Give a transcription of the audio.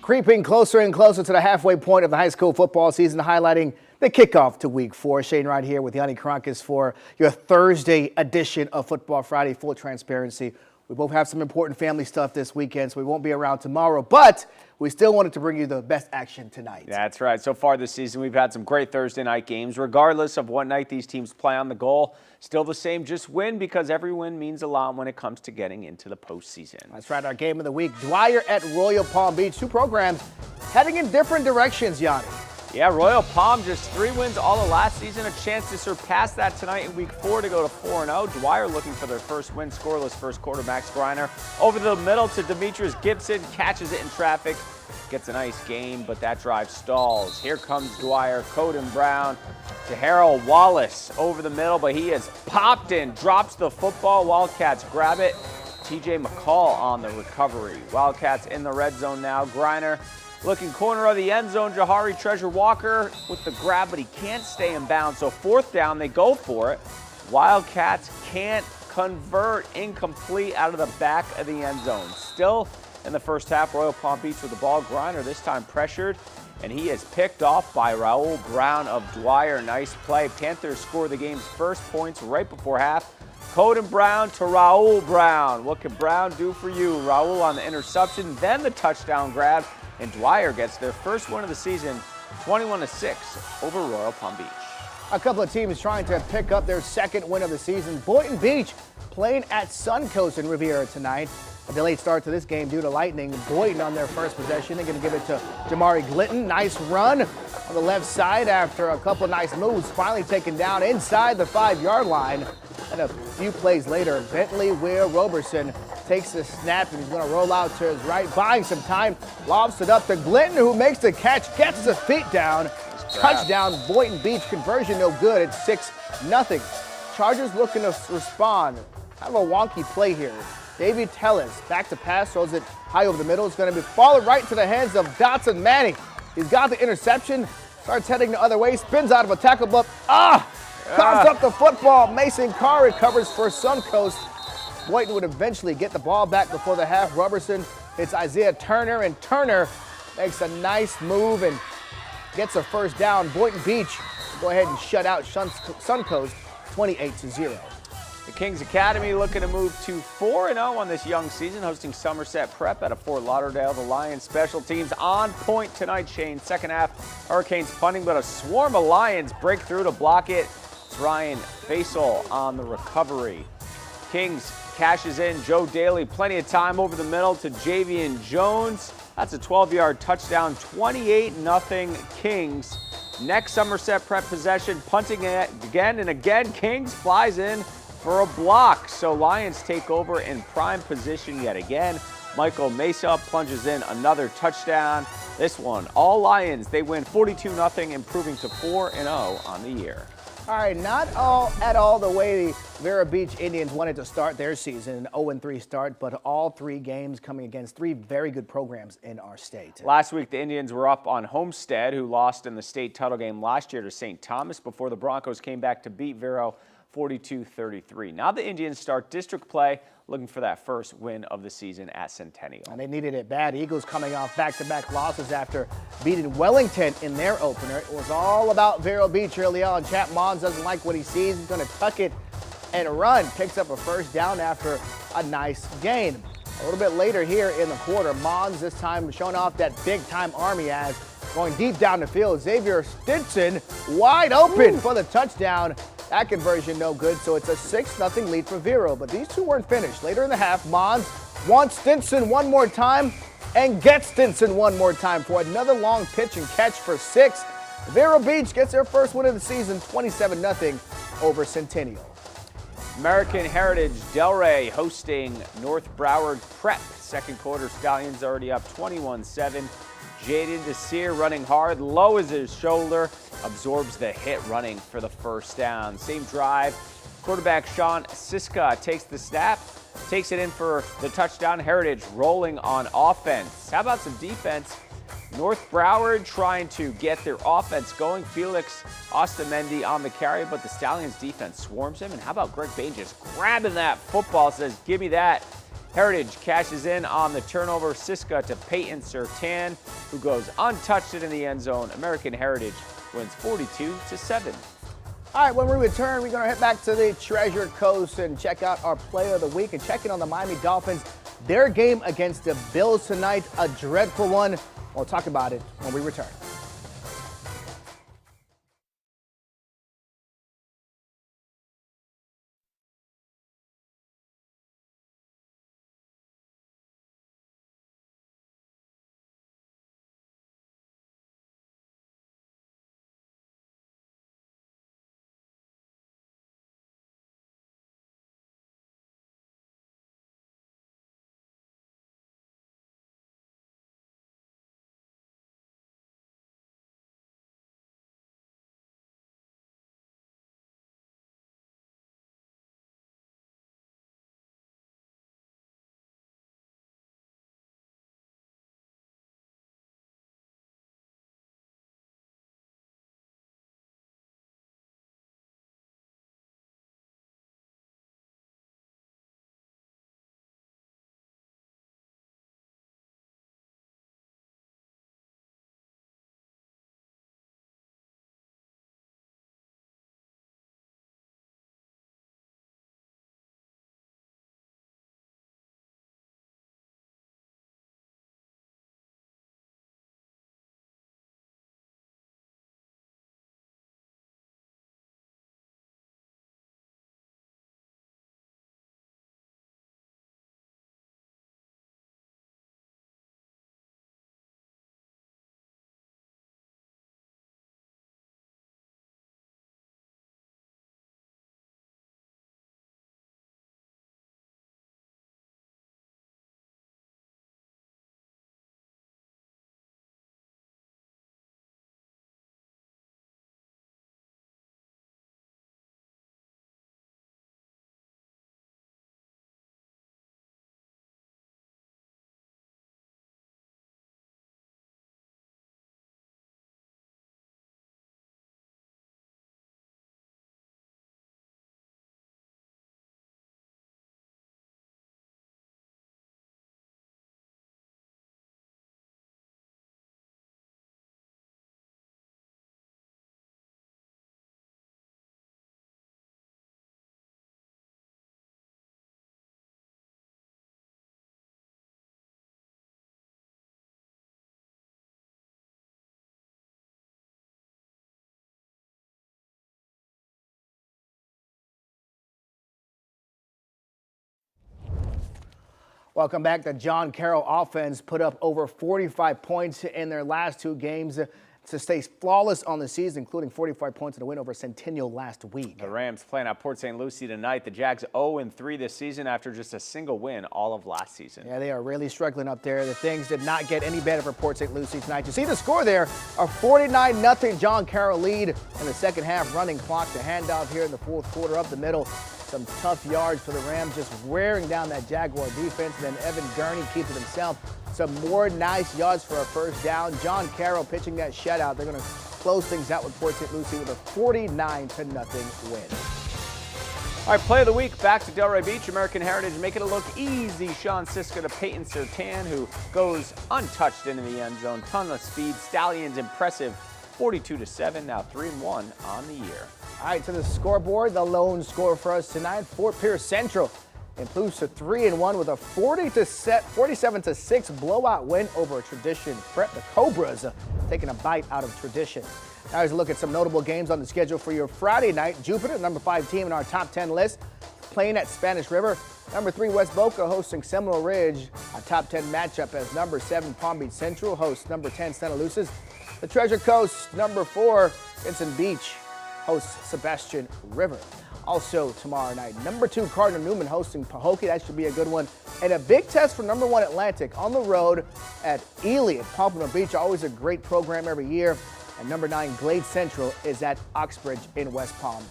Creeping closer and closer to the halfway point of the high school football season, highlighting the kickoff to week 4. Shane right here with Yanni Kronkis for your Thursday edition of Football Friday. Full transparency, we both have some important family stuff this weekend, so we won't be around tomorrow, but we still wanted to bring you the best action tonight. That's right. So far this season, we've had some great Thursday night games. Regardless of what night these teams play on, the goal still the same, just win, because every win means a lot when it comes to getting into the postseason. That's right, our game of the week, Dwyer at Royal Palm Beach. Two programs heading in different directions, Yanni. Yeah, Royal Palm just 3 wins all of last season. A chance to surpass that tonight in week 4 to go to 4-0. Dwyer looking for their first win, scoreless first quarter. Max Greiner over the middle to Demetrius Gibson, catches it in traffic. Gets a nice gain, but that drive stalls. Here comes Dwyer, Coden Brown to Harold Wallace over the middle, but he has popped in, drops the football. Wildcats grab it. TJ McCall on the recovery. Wildcats in the red zone now. Greiner looking corner of the end zone. Jahari Treasure Walker with the grab, but he can't stay in bounds. So 4th down, they go for it. Wildcats can't convert, incomplete out of the back of the end zone. Still in the first half, Royal Palm Beach with the ball. Greiner this time pressured, and he is picked off by Raul Brown of Dwyer. Nice play. Panthers score the game's first points right before half. Coden Brown to Raul Brown. What can Brown do for you? Raul on the interception, then the touchdown grab, and Dwyer gets their first win of the season, 21-6 over Royal Palm Beach. A couple of teams trying to pick up their second win of the season. Boynton Beach playing at Suncoast in Riviera tonight. A delayed start to this game due to lightning. Boynton on their first possession. They're going to give it to Jamari Glitton. Nice run on the left side after a couple of nice moves. Finally taken down inside the 5-yard line. And a few plays later, Bentley Will Roberson takes the snap, and he's going to roll out to his right, buying some time. Lobs it up to Glitton, who makes the catch, gets his feet down. Touchdown, Boynton Beach. Conversion no good. It's 6-0. Chargers looking to respond. Kind of a wonky play here. Davey Tellis back to pass, throws it high over the middle. It's going to be falling right to the hands of Dotson Manning. He's got the interception, starts heading the other way, spins out of a tackle, but comes up the football. Mason Carr recovers for Suncoast. Boynton would eventually get the ball back before the half. Robertson hits Isaiah Turner, and Turner makes a nice move and gets a first down. Boynton Beach go ahead and shut out Suncoast 28-0. The Kings Academy looking to move to 4-0 on this young season, hosting Somerset Prep out of Fort Lauderdale. The Lions special teams on point tonight, Shane. Second half, Hurricanes punting, but a swarm of Lions break through to block it. It's Ryan Faisal on the recovery. Kings cashes in. Joe Daly, plenty of time over the middle to Javian Jones. That's a 12-yard touchdown, 28-0 Kings. Next Somerset Prep possession, punting it again and again. Kings flies in for a block. So Lions take over in prime position yet again. Michael Mesa plunges in another touchdown. This one, all Lions. They win 42-0, improving to 4-0 on the year. All right, not at all the way the Vero Beach Indians wanted to start their season, an 0-3 start, but all 3 games coming against 3 very good programs in our state. Last week, the Indians were up on Homestead, who lost in the state title game last year to St. Thomas, before the Broncos came back to beat Vero 42-33. Now the Indians start district play, looking for that first win of the season at Centennial. And they needed it bad. Eagles coming off back-to-back losses after beating Wellington in their opener. It was all about Vero Beach early on. Chap Mons doesn't like what he sees. He's going to tuck it and run. Picks up a first down after a nice gain. A little bit later here in the quarter, Mons this time showing off that big-time arm he has, going deep down the field. Xavier Stinson wide open for the touchdown. That conversion no good, so it's a 6-0 lead for Vero. But these two weren't finished. Later in the half, Mons wants Stinson one more time and gets Stinson one more time for another long pitch and catch for 6. Vero Beach gets their first win of the season, 27-0 over Centennial. American Heritage Delray hosting North Broward Prep. Second quarter, Stallions already up 21-7. Jaden Desir running hard, lowers his shoulder, absorbs the hit running for the first down. Same drive, quarterback Sean Siska takes the snap, takes it in for the touchdown. Heritage rolling on offense. How about some defense? North Broward trying to get their offense going. Felix Ostamendi on the carry, but the Stallions defense swarms him. And how about Greg Bain just grabbing that football, says, give me that. Heritage cashes in on the turnover. Siska to Peyton Sertan, who goes untouched in the end zone. American Heritage wins 42-7. All right, when we return, we're going to head back to the Treasure Coast and check out our player of the week and check in on the Miami Dolphins. Their game against the Bills tonight, a dreadful one. We'll talk about it when we return. Welcome back. The John Carroll offense put up over 45 points in their last two games to stay flawless on the season, including 45 points in a win over Centennial last week. The Rams playing at Port St. Lucie tonight. The Jags 0-3 this season after just a single win all of last season. Yeah, they are really struggling up there. The things did not get any better for Port St. Lucie tonight. You see the score there, a 49-0 John Carroll lead in the second half, running clock. The handoff here in the fourth quarter up the middle. Some tough yards for the Rams, just wearing down that Jaguar defense. And then Evan Gurney keeps it himself. Some more nice yards for a first down. John Carroll pitching that shutout. They're going to close things out with Port St. Lucie with a 49-0 win. All right, play of the week back to Delray Beach. American Heritage making it look easy. Sean Siska to Peyton Sertan, who goes untouched into the end zone. Ton of speed. Stallions impressive. 42-7, now 3-1 on the year. All right, to the scoreboard, the lone score for us tonight. Fort Pierce Central improves to 3-1 with a 47-6 blowout win over Tradition Prep. The Cobras taking a bite out of Tradition. Now here's a look at some notable games on the schedule for your Friday night. Jupiter, number 5 team in our top 10 list, playing at Spanish River. Number 3 West Boca hosting Seminole Ridge. A top 10 matchup as number 7 Palm Beach Central hosts number 10 Santa Lucis. The Treasure Coast, number 4 Vincent Beach hosts Sebastian River. Also tomorrow night, number 2 Cardinal Newman hosting Pahokee. That should be a good one. And a big test for number 1 Atlantic on the road at Ely at Pompano Beach. Always a great program every year. And number 9 Glade Central is at Oxbridge in West Palm.